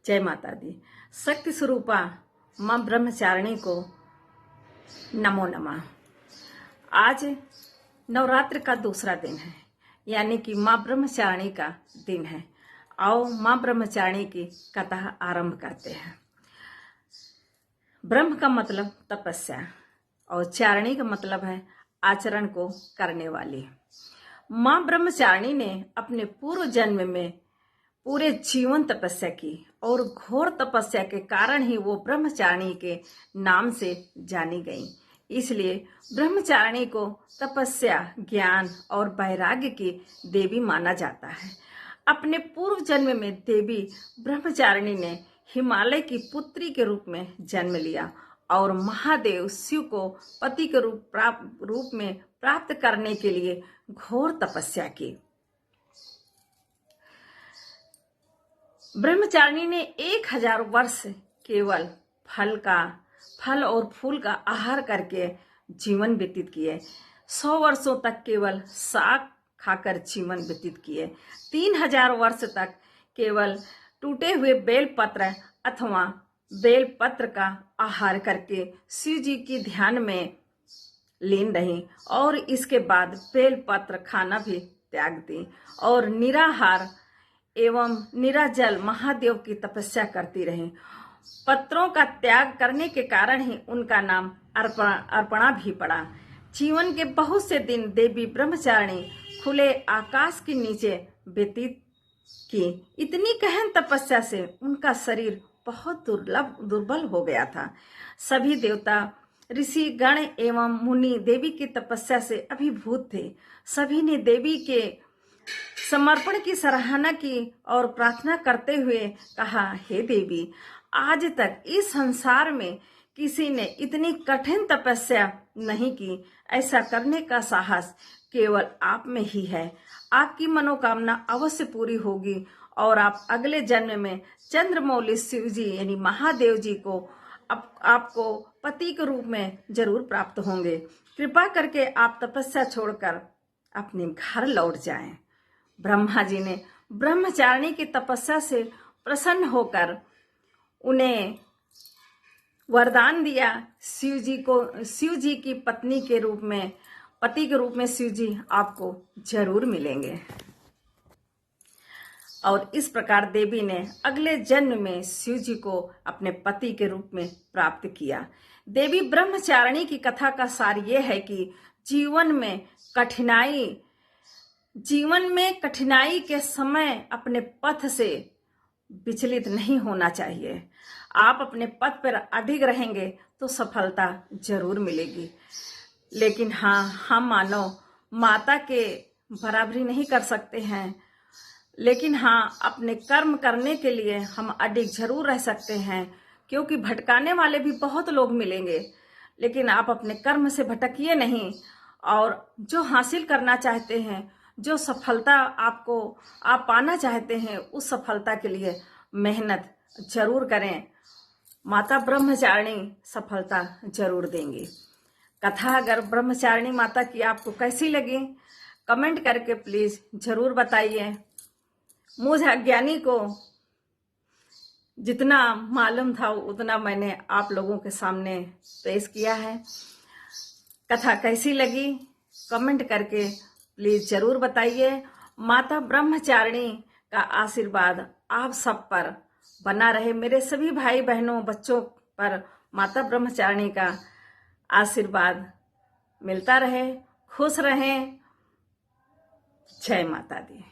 जय माता दी। शक्ति स्वरूपा माँ ब्रह्मचारिणी को नमो नमः। आज नवरात्र का दूसरा दिन है, यानी कि माँ ब्रह्मचारिणी का दिन है। आओ माँ ब्रह्मचारिणी की कथा आरंभ करते हैं। ब्रह्म का मतलब तपस्या और चारिणी का मतलब है आचरण को करने वाली। माँ ब्रह्मचारिणी ने अपने पूर्व जन्म में पूरे जीवन तपस्या की और घोर तपस्या के कारण ही वो ब्रह्मचारिणी के नाम से जानी गई। इसलिए ब्रह्मचारिणी को तपस्या, ज्ञान और वैराग्य की देवी माना जाता है। अपने पूर्व जन्म में देवी ब्रह्मचारिणी ने हिमालय की पुत्री के रूप में जन्म लिया और महादेव शिव को पति के रूप में प्राप्त करने के लिए घोर तपस्या की। ब्रह्मचारिणी ने 1000 वर्ष केवल फल और फूल का आहार करके जीवन व्यतीत किए। 100 वर्षों तक केवल साग खाकर जीवन व्यतीत किए। 3000 वर्ष तक केवल टूटे हुए बेलपत्र अथवा बेलपत्र का आहार करके शिव जी की ध्यान में लीन रही और इसके बाद बेलपत्र खाना भी त्याग दी और निराहार एवं निराजल महादेव की तपस्या करती रही। पत्रों का त्याग करने के कारण ही उनका नाम अर्पणा भी पड़ा। जीवन के बहुत से दिन देवी ब्रह्मचारिणी खुले आकाश के नीचे व्यतीत की। इतनी गहन तपस्या से उनका शरीर बहुत दुर्बल हो गया था। सभी देवता, ऋषि गण एवं मुनि देवी की तपस्या से अभिभूत थे। सभी ने देवी के समर्पण की सराहना की और प्रार्थना करते हुए कहा, हे देवी, आज तक इस संसार में किसी ने इतनी कठिन तपस्या नहीं की। ऐसा करने का साहस केवल आप में ही है। आपकी मनोकामना अवश्य पूरी होगी और आप अगले जन्म में चंद्रमौली शिव जी यानी महादेव जी को आपको पति के रूप में जरूर प्राप्त होंगे। कृपा करके आप तपस्या छोड़कर अपने घर लौट जाएं। ब्रह्मा जी ने ब्रह्मचारिणी की तपस्या से प्रसन्न होकर उन्हें वरदान दिया। शिव जी की पति के रूप में शिव जी आपको जरूर मिलेंगे। और इस प्रकार देवी ने अगले जन्म में शिव जी को अपने पति के रूप में प्राप्त किया। देवी ब्रह्मचारिणी की कथा का सार यह है कि जीवन में कठिनाई के समय अपने पथ से विचलित नहीं होना चाहिए। आप अपने पथ पर अडिग रहेंगे तो सफलता जरूर मिलेगी। लेकिन हाँ, हम मानव माता के बराबरी नहीं कर सकते हैं, लेकिन हाँ, अपने कर्म करने के लिए हम अडिग जरूर रह सकते हैं, क्योंकि भटकाने वाले भी बहुत लोग मिलेंगे। लेकिन आप अपने कर्म से भटकिए नहीं और जो हासिल करना चाहते हैं, जो सफलता आप पाना चाहते हैं, उस सफलता के लिए मेहनत जरूर करें। माता ब्रह्मचारिणी सफलता जरूर देंगी। कथा अगर ब्रह्मचारिणी माता की आपको कैसी लगी, कमेंट करके प्लीज जरूर बताइए। मुझ अज्ञानी को जितना मालूम था उतना मैंने आप लोगों के सामने पेश किया है। कथा कैसी लगी कमेंट करके प्लीज जरूर बताइए। माता ब्रह्मचारिणी का आशीर्वाद आप सब पर बना रहे। मेरे सभी भाई बहनों, बच्चों पर माता ब्रह्मचारिणी का आशीर्वाद मिलता रहे। खुश रहें। जय माता दी।